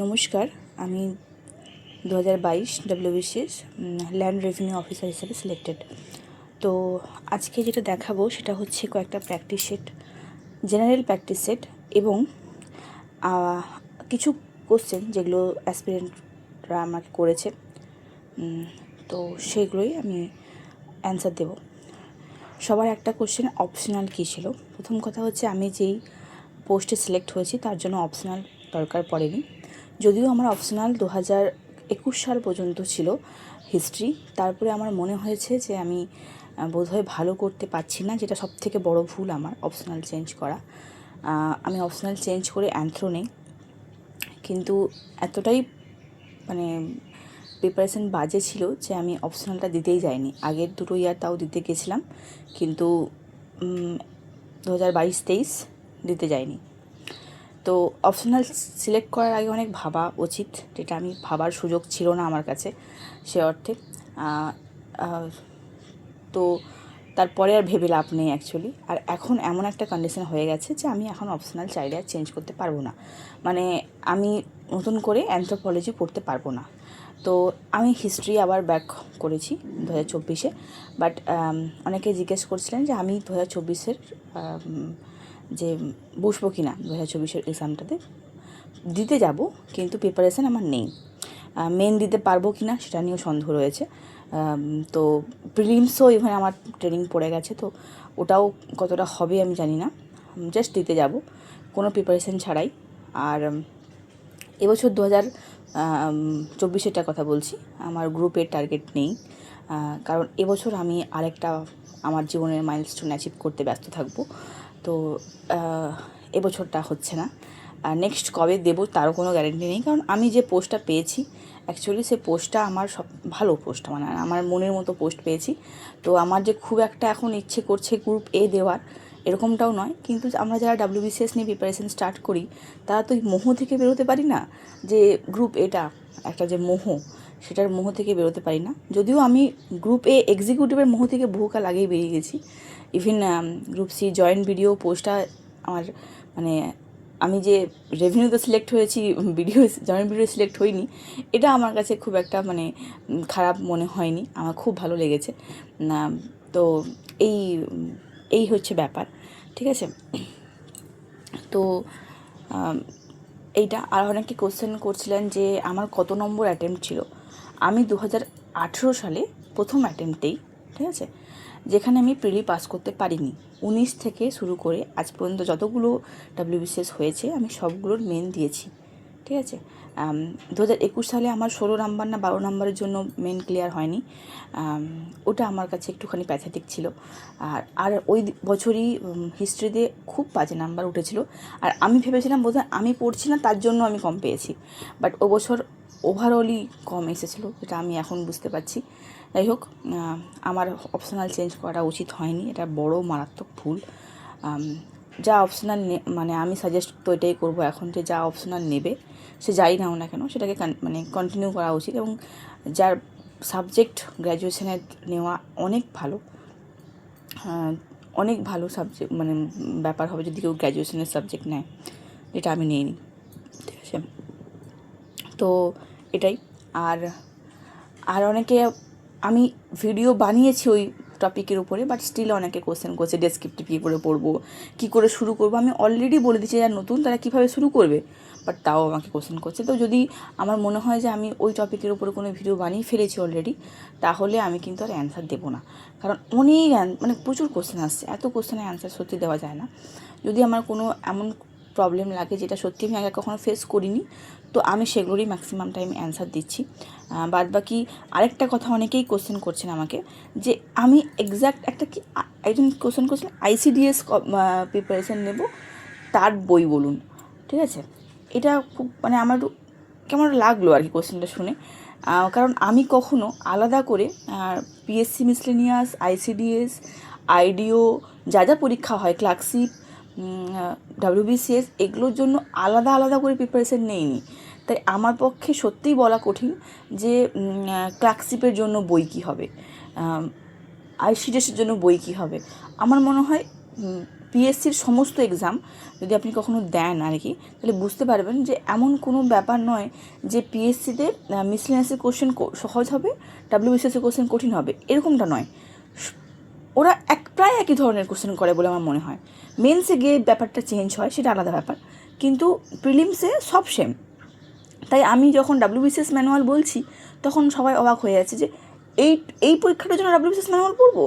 নমস্কার, আমি 2022 WBCS land revenue officer হিসেবে সিলেক্টেড। তো আজকে যেটা দেখাবো সেটা হচ্ছে কয়েকটা practice set, general practice set এবং কিছু কোশ্চেন যেগুলো অ্যাসপিরেন্টরা আমাকে করেছে, তো সেগুলোই আমি অ্যান্সার দেব। সবার একটা কোশ্চেন অপশনাল কী ছিল। প্রথম কথা হচ্ছে আমি যেই পোস্টে সিলেক্ট হয়েছি তার জন্য অপশনাল দরকার পড়েনি, যদিও আমার অপশনাল 2021 সাল পর্যন্ত ছিল হিস্ট্রি। তারপরে আমার মনে হয়েছে যে আমি বোধহয় ভালো করতে পারছি না, যেটা সবথেকে বড় ভুল আমার অপশনাল চেঞ্জ করা। আমি অপশনাল চেঞ্জ করে অ্যান্থ্রো নেই, কিন্তু এতটাই প্রিপারেশন বাজে ছিল যে আমি অপশনালটা দিতেই যাইনি। আগের দুটো ইয়ার তাও দিতে গেছিলাম, কিন্তু 2022-23 দিতে যাইনি। তো অপশনাল সিলেক্ট করার আগে অনেক ভাবা উচিত, যেটা আমি ভাবার সুযোগ ছিল না আমার কাছে সে অর্থে। তো তারপরে আর ভেবে লাভ নেই অ্যাকচুয়ালি। আর এখন এমন একটা কন্ডিশন হয়ে গেছে যে আমি এখন অপশনাল চাইলে আর চেঞ্জ করতে পারবো না, আমি নতুন করে অ্যানথ্রোপোলজি পড়তে পারবো না। তো আমি হিস্ট্রি আবার ব্যাক করেছি 2024-এ। বাট অনেকে জিজ্ঞেস করছিলেন যে আমি 2024-এর যে বসবো কি না 2024-এর এক্সামটাতে দিতে যাব, কিন্তু প্রিপারেশান আমার নেই। মেন দিতে পারবো কি না সেটা নিয়েও সন্দেহ রয়েছে। তো প্রিলিমসও ইভেন আমার ট্রেনিং পড়ে গেছে, তো ওটাও কতটা হবে আমি জানি না। জাস্ট দিতে যাব কোনো প্রিপারেশান ছাড়াই। আর এবছর 2024-এরটার কথা বলছি, আমার গ্রুপের টার্গেট নেই, কারণ এবছর আমি আরেকটা আমার জীবনের মাইলস্টোন অ্যাচিভ করতে ব্যস্ত থাকবো। তো এবছরটা হচ্ছে না। নেক্সট কবে দেবো তারও কোনো গ্যারেন্টি নেই, কারণ আমি যে পোস্টটা পেয়েছি অ্যাকচুয়ালি সে পোস্টটা আমার সব ভালো পোস্ট, আমার মনের মতো পোস্ট পেয়েছি। তো আমার যে খুব একটা এখন ইচ্ছে করছে গ্রুপ এ দেওয়ার এরকমটাও নয়, কিন্তু আমরা যারা ডব্লিউবিসিএস নিয়ে প্রিপারেশন স্টার্ট করি তারা তো মোহ থেকে বেরোতে পারি না, যে গ্রুপ এটা একটা যে মোহ, সেটার মোহ থেকে বেরোতে পারি না। যদিও আমি গ্রুপ এ এক্সিকিউটিভের মোহ থেকে বহুকাল আগেই বেরিয়ে গেছি। Even group C joint video পোস্টটা আমার আমি যে রেভিনিউতে সিলেক্ট হয়েছি, ভিডিও জয়েন্ট ভিডিও সিলেক্ট হইনি, এটা আমার কাছে খুব একটা খারাপ মনে হয়নি, আমার খুব ভালো লেগেছে। তো এই এই হচ্ছে ব্যাপার, ঠিক আছে। তো এইটা আর অনেকে কোশ্চেন করছিলেন যে আমার কত নম্বর অ্যাটেম্প্ট ছিল। আমি 2018 সালে প্রথম অ্যাটেম্প্টেই, ঠিক আছে, যেখানে আমি প্রিলি পাস করতে পারিনি। 19 থেকে শুরু করে আজ পর্যন্ত যতগুলো ডব্লিউবিসিএস হয়েছে আমি সবগুলোর মেন দিয়েছি, ঠিক আছে। 2021 সালে আমার 16 নাম্বার না 12 নাম্বারের জন্য মেন ক্লিয়ার হয়নি, ওটা আমার কাছে একটুখানি প্যাথেটিক ছিল। আর ওই বছরই হিস্ট্রিতে খুব বাজে নাম্বার উঠেছিল, আর আমি ভেবেছিলাম বোধহয় আমি পড়ছি না তার জন্য আমি কম পেয়েছি, বাট ও বছর ওভারঅলই কম এসেছিলো, যেটা আমি এখন বুঝতে পারছি। যাই হোক, আমার অপশনাল চেঞ্জ করা উচিত হয়নি, এটা বড় মারাত্মক ভুল। যা অপশনাল আমি সাজেস্ট তো এটাই করবো এখন, যে যা অপশনাল নেবে সে যাই নাও না কেন সেটাকে কন্টিনিউ করা উচিত। এবং যার সাবজেক্ট গ্র্যাজুয়েশনের নেওয়া অনেক ভালো, অনেক ভালো সাবজেক্ট ব্যাপার হবে যদি কেউ গ্র্যাজুয়েশনের সাবজেক্ট নেয়, যেটা আমি নিইনি, ঠিক আছে। তো এটাই। আর অনেকে, আমি ভিডিও বানিয়েছি ওই টপিকের উপরে, বাট স্টিল অনেকে কোশ্চেন করছে ডেসক্রিপটিভ কী করে পড়বো, কী করে শুরু করবো। আমি অলরেডি বলে দিচ্ছি যারা নতুন তারা কীভাবে শুরু করবে, বাট তাও আমাকে কোশ্চেন করছে। তো যদি আমার মনে হয় যে আমি ওই টপিকের উপরে কোনো ভিডিও বানিয়ে ফেলেছি অলরেডি, তাহলে আমি কিন্তু আর অ্যান্সার দেবো না, কারণ অনেক প্রচুর কোশ্চেন আসছে, এত কোশ্চেনের অ্যান্সার সত্যি দেওয়া যায় না। যদি আমার কোনো এমন প্রবলেম লাগে যেটা সত্যি আমি আগে কখনো ফেস করিনি, তো আমি সেগুলোরই ম্যাক্সিমাম টাইম অ্যান্সার দিচ্ছি। বাদ বাকি আরেকটা কথা অনেকেই কোশ্চেন করছেন আমাকে, যে আমি এক্স্যাক্ট একজন কোশ্চেন করছিলেন আইসিডিএস প্রিপারেশান নেব, তার বই বলুন, ঠিক আছে। এটা খুব আমার একটু কেমন লাগলো আর কি কোশ্চেনটা শুনে, কারণ আমি কখনো আলাদা করে পিএসসি মিসলেনিয়াস, আইসিডিএস, আইডিও যা যা পরীক্ষা হয়, ক্লার্কশিপ, ডব্লিউবিসিএস, এগুলোর জন্য আলাদা আলাদা করে প্রিপারেশান নেইনি। তাই আমার পক্ষে সত্যিই বলা কঠিন যে ক্লার্কশিপের জন্য বই কী হবে, আইসিডিএসের জন্য বই কী হবে। আমার মনে হয় পিএসসির সমস্ত এক্সাম যদি আপনি কখনো দেন আর কি, তাহলে বুঝতে পারবেন যে এমন কোনো ব্যাপার নয় যে পিএসসিতে মিসলেনিয়াসের কোশ্চেন সহজ হবে, ডাব্লিউবিসিএসের কোশ্চেন কঠিন হবে, এরকমটা নয়। ওরা প্রায় একই ধরনের কোশ্চেন করে বলে আমার মনে হয়। মেন্সে গিয়ে ব্যাপারটা চেঞ্জ হয়, সেটা আলাদা ব্যাপার, কিন্তু প্রিলিমসে সব সেম। তাই আমি যখন ডাব্লিউবিসিএস ম্যানুয়াল বলছি তখন সবাই অবাক হয়ে যাচ্ছে যে এই এই পরীক্ষাটার জন্য ডাব্লিউবিসিএস ম্যানুয়াল পড়বো।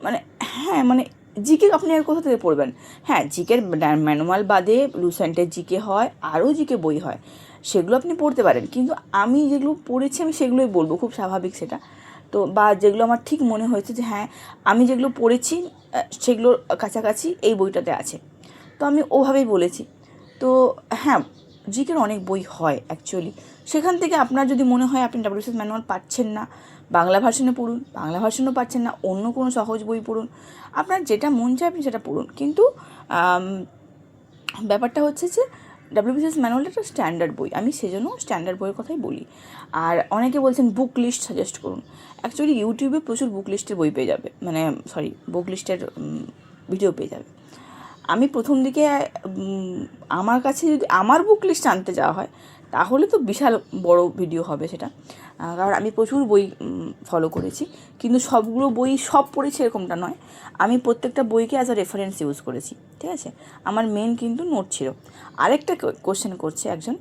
মানে হ্যাঁ, মানে জিকে আপনি আর কোথা থেকে পড়বেন? হ্যাঁ, জিকের ম্যানুয়াল বাদে লুসেন্টের জিকে হয়, আরও জিকে বই হয়, সেগুলো আপনি পড়তে পারেন, কিন্তু আমি যেগুলো পড়েছি আমি সেগুলোই বলবো, খুব স্বাভাবিক সেটা। তো বা যেগুলো আমার ঠিক মনে হয়েছে যে হ্যাঁ আমি যেগুলো পড়েছি সেগুলোর কাছাকাছি এই বইটাতে আছে, তো আমি ওভাবেই বলেছি। তো হ্যাঁ, জিকের অনেক বই হয় অ্যাকচুয়ালি, সেখান থেকে আপনার যদি মনে হয় আপনি ডাব্লিউবিসিএস ম্যানুয়াল পাচ্ছেন না, বাংলা ভার্সনে পড়ুন, বাংলা ভার্সনও পাচ্ছেন না, অন্য কোনো সহজ বই পড়ুন, আপনার যেটা মন চায় আপনি সেটা পড়ুন। কিন্তু ব্যাপারটা হচ্ছে যে ডাব্লিউবিসিএস ম্যানুয়ালটা একটা স্ট্যান্ডার্ড বই, আমি সেজন্য স্ট্যান্ডার্ড বইয়ের কথাই বলি। আর অনেকে বলছেন বুক লিস্ট সাজেস্ট করুন। অ্যাকচুয়ালি ইউটিউবে প্রচুর বুক লিস্টের বই পেয়ে যাবে, মানে বুক লিস্টের ভিডিও পেয়ে যাবে। আমি প্রথম দিকে আমার কাছে যদি আমার বুক লিস্ট আনতে যাওয়া হয় তাহলে তো বিশাল বড় ভিডিও হবে সেটা, কারণ আমি প্রচুর বই ফলো করেছি, কিন্তু সবগুলো বই সব পড়েছি এরকমটা নয়। আমি প্রত্যেকটা বইকে অ্যাজ আ রেফারেন্স ইউজ করেছি, ঠিক আছে। আমার মেন কিন্তু নোট ছিল। আরেকটা কোশ্চেন করছে একজন,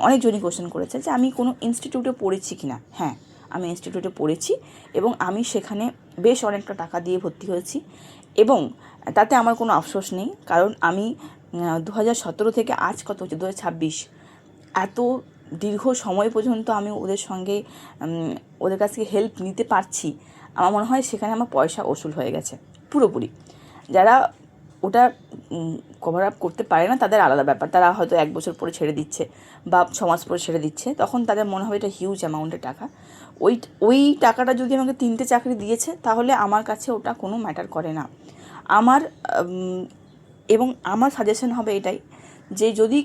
অনেকজনই কোশ্চেন করেছে যে আমি কোনো ইনস্টিটিউটে পড়েছি কি না। হ্যাঁ, আমি ইনস্টিটিউটে পড়েছি এবং আমি সেখানে বেশ অনেকটা টাকা দিয়ে ভর্তি হয়েছি, এবং তাতে আমার কোনো আফসোস নেই, কারণ আমি 2017 থেকে আজ কত হচ্ছে 2026, এত দীর্ঘ সময় পর্যন্ত আমি ওদের সঙ্গে ওদের কাছ থেকে হেল্প নিতে পারছি। আমার মনে হয় সেখানে আমার পয়সা ওসুল হয়ে গেছে পুরোপুরি। যারা ওটা কভার আপ করতে পারে না তাদের আলাদা ব্যাপার, তারা হয়তো 1 বছর পরে ছেড়ে দিচ্ছে বা 6 মাস পরে ছেড়ে দিচ্ছে, তখন তাদের মনে হবে এটা হিউজ অ্যামাউন্টের টাকা। ওই টাকাটা যদি আমাকে 3টে চাকরি দিয়েছে তাহলে আমার কাছে ওটা কোনো ম্যাটার করে না। আমার এবং আমার সাজেশন হবে এটাই যে যদি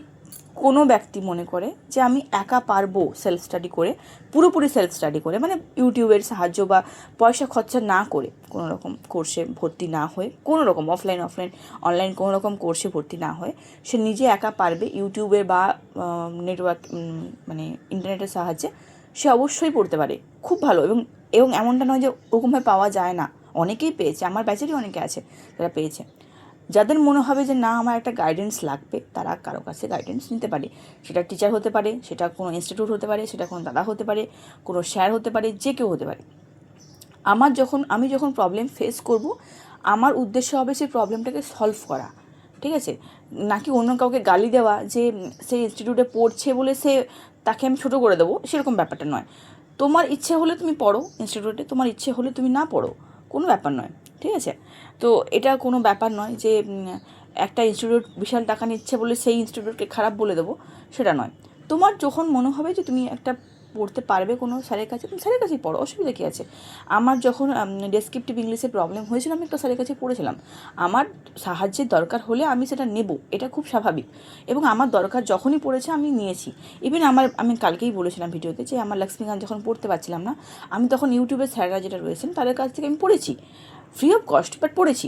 কোনো ব্যক্তি মনে করে যে আমি একা পারবো সেলফ স্টাডি করে, পুরোপুরি সেলফ স্টাডি করে, মানে ইউটিউবের সাহায্য বা পয়সা খরচা না করে, কোনো রকম কোর্সে ভর্তি না হয়ে, কোনো রকম অফলাইন অনলাইন কোনো রকম কোর্সে ভর্তি না হয়ে সে নিজে একা পারবে ইউটিউবে বা নেটওয়ার্ক মানে ইন্টারনেটের সাহায্যে, সে অবশ্যই পড়তে পারে খুব ভালো। এবং এমনটা নয় যে ওরকমভাবে পাওয়া যায় না, অনেকেই পেয়েছে, আমার ব্যাচেরই অনেকে আছে যারা পেয়েছে। যাদের মনে হবে যে না আমার একটা গাইডেন্স লাগবে, তারা কারো কাছে গাইডেন্স নিতে পারে, সেটা টিচার হতে পারে, সেটা কোনো ইনস্টিটিউট হতে পারে, সেটা কোনো দাদা হতে পারে, কোনো স্যার হতে পারে, যে কেউ হতে পারে। আমি যখন প্রবলেম ফেস করব, আমার উদ্দেশ্য হবে সেই প্রবলেমটাকে সলভ করা, ঠিক আছে, নাকি অন্য কাউকে গালি দেওয়া যে সেই ইনস্টিটিউটে পড়ছে বলে তাকে আমি ছোটো করে দেবো, সেরকম ব্যাপারটা নয়। তোমার ইচ্ছে হলে তুমি পড়ো ইনস্টিটিউটে, তোমার ইচ্ছে হলে তুমি না পড়ো, কোনো ব্যাপার নয়, ঠিক আছে। তো এটা কোনো ব্যাপার নয় যে একটা ইনস্টিটিউট বিশাল টাকা নিচ্ছে বলে সেই ইনস্টিটিউটকে খারাপ বলে দেবো, সেটা নয়। তোমার যখন মনে হবে যে তুমি একটা পড়তে পারবে কোনো স্যারের কাছে, তুমি স্যারের কাছেই পড়ো, অসুবিধা কী আছে। আমার যখন ডেসক্রিপটিভ ইংলিশে প্রবলেম হয়েছিল আমি একটা স্যারের কাছে পড়েছিলাম, আমার সাহায্যের দরকার হলে আমি সেটা নেব, এটা খুব স্বাভাবিক, এবং আমার দরকার যখনই পড়েছে আমি নিয়েছি। ইভেন আমি কালকেই বলেছিলাম ভিডিওতে যে আমার লক্ষ্মীকান্ত যখন পড়তে পারছিলাম না, আমি তখন ইউটিউবের স্যাররা যেটা রয়েছেন তাদের কাছ থেকে আমি পড়েছি ফ্রি অফ কস্ট, বাট পড়েছি।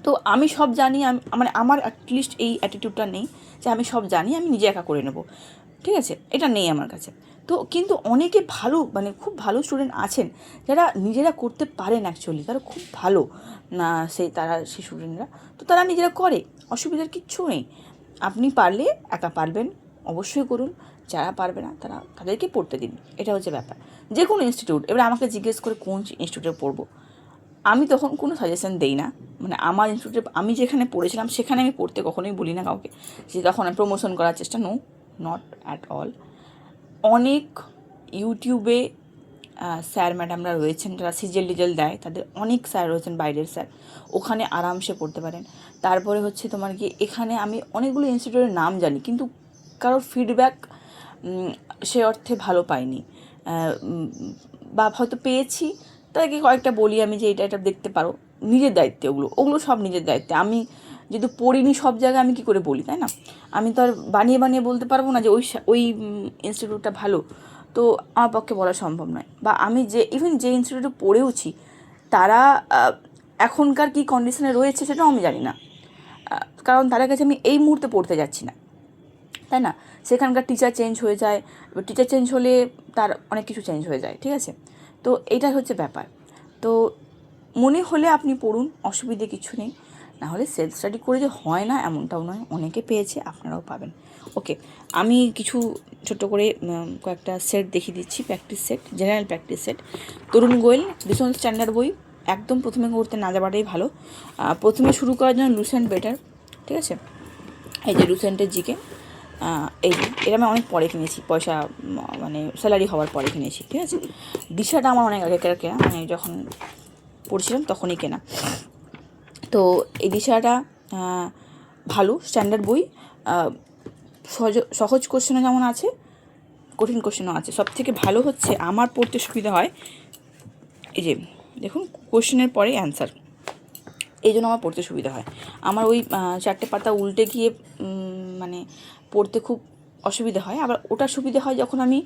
তো আমি সব জানি, মানে আমার অ্যাটলিস্ট এই অ্যাটিটিউডটা নেই যে আমি সব জানি আমি নিজে একা করে নেব, ঠিক আছে, এটা নেই আমার কাছে। তো কিন্তু অনেকে ভালো, মানে খুব ভালো স্টুডেন্ট আছেন যারা নিজেরা করতে পারেন, অ্যাকচুয়ালি তারা খুব ভালো না, সেই স্টুডেন্টরা, তো তারা নিজেরা করে, অসুবিধার কিচ্ছু নেই। আপনি পারলে একা পারবেন অবশ্যই করুন, যারা পারবে না তাদেরকে পড়তে দিন, এটা হচ্ছে ব্যাপার। যে কোনো ইনস্টিটিউট, এবার আমাকে জিজ্ঞেস করে কোন ইনস্টিটিউটে পড়বো, আমি তখন কোনো সাজেশন দেই না, মানে আমার ইনস্টিটিউটে আমি যেখানে পড়েছিলাম সেখানে আমি পড়তে কখনোই বলি না কাউকে যে তখন আমি প্রমোশন করার চেষ্টা, নো, নট অ্যাট অল। অনেক ইউটিউবে স্যার ম্যাডামরা রয়েছেন যারা সিজেল দেয়, তাদের অনেক স্যার রয়েছেন বাইরের স্যার, ওখানে আরামসে পড়তে পারেন। তারপরে হচ্ছে তোমার গিয়ে এখানে আমি অনেকগুলো ইনস্টিটিউটের নাম জানি, কিন্তু কারোর ফিডব্যাক সে অর্থে ভালো পাইনি, বা হয়তো পেয়েছি, তাদেরকে কয়েকটা বলি আমি যে এটা দেখতে পারো, নিজের দায়িত্বে, ওগুলো সব নিজের দায়িত্বে। আমি যেহেতু পড়িনি সব জায়গায়, আমি কী করে বলি, তাই না? আমি তো আর বানিয়ে বলতে পারবো না যে ওই ইনস্টিটিউটটা ভালো, তো আমার পক্ষে বলা সম্ভব নয়। বা আমি যে ইনস্টিটিউটে পড়েওছি তারা এখনকার কী কন্ডিশনে রয়েছে সেটাও আমি জানি না, কারণ তাদের কাছে আমি এই মুহূর্তে পড়তে যাচ্ছি না, তাই না? সেখানকার টিচার চেঞ্জ হয়ে যায়, এবার টিচার চেঞ্জ হলে তার অনেক কিছু চেঞ্জ হয়ে যায়, ঠিক আছে? তো এটাই হচ্ছে ব্যাপার। তো মনে হলে আপনি পড়ুন, অসুবিধে কিছু নেই। নাহলে সেলফ স্টাডি করে যে হয় না এমনটাও নয়, অনেকে পেয়েছে, আপনারাও পাবেন। ওকে, আমি কিছু ছোট্ট করে কয়েকটা সেট দেখিয়ে দিচ্ছি, practice set, general practice set. Tarun Goel ভীষণ স্ট্যান্ডার্ড বই, একদম প্রথমে করতে না যাওয়াটাই ভালো। প্রথমে শুরু করার জন্য লুসেন্ট বেটার, ঠিক আছে? এই যে লুসেন্টের জিকে, এই যে এটা আমি অনেক পরে কিনেছি, পয়সা মানে স্যালারি হওয়ার পরে কিনেছি, ঠিক আছে? দিশাটা আমার অনেক আগেকার কেনা, মানে যখন পড়ছিলাম তখনই কেনা। তো এই দিশাটা ভালো স্ট্যান্ডার্ড বই, সহজ কোশ্চেনও যেমন আছে, কঠিন কোশ্চেনও আছে। সব থেকে ভালো হচ্ছে আমার পড়তে সুবিধা হয়, এই যে দেখুন কোশ্চেনের পরে অ্যান্সার, এই জন্য আমার পড়তে সুবিধা হয়। আমার ওই 4টে পাতা উল্টে গিয়ে মানে পড়তে খুব অসুবিধা হয়। আবার ওটা সুবিধা হয় যখন আমি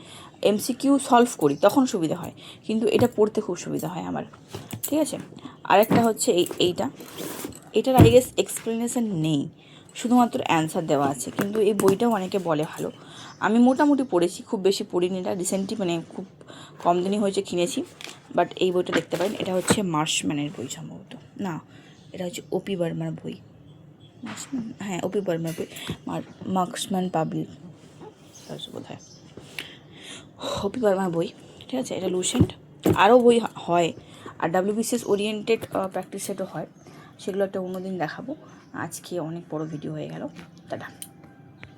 এমসিকিউ সলভ করি, তখন সুবিধা হয়, কিন্তু এটা পড়তে খুব সুবিধা হয় আমার, ঠিক আছে? আরেকটা হচ্ছে এইটার আই গেস এক্সপ্লেনেশন নেই, শুধুমাত্র অ্যান্সার দেওয়া আছে, কিন্তু এই বইটাও অনেকে বলে ভালো। আমি মোটামুটি পড়েছি, খুব বেশি পড়িনি, এটা রিসেন্টলি মানে খুব কম দিনই হয়েছে কিনেছি। বাট এই বইটা দেখতে পারেন, এটা হচ্ছে মার্শম্যানের বই সম্ভবত, না এটা হচ্ছে ওপি বার্মার বই, হ্যাঁ ওপি বার্মার বই, মার্কসম্যান পাবলিক বোধ হয়, ওপি বার্মার বই, ঠিক আছে? এটা লুসেন্ট, আরও বই হয়, আর ডাব্লিউবিসিএস ওরিয়েন্টেড প্র্যাকটিস সেটও হয়, সেগুলো একটা অন্যদিন দেখাবো। আজকে অনেক বড় ভিডিও হয়ে গেল, টাটা।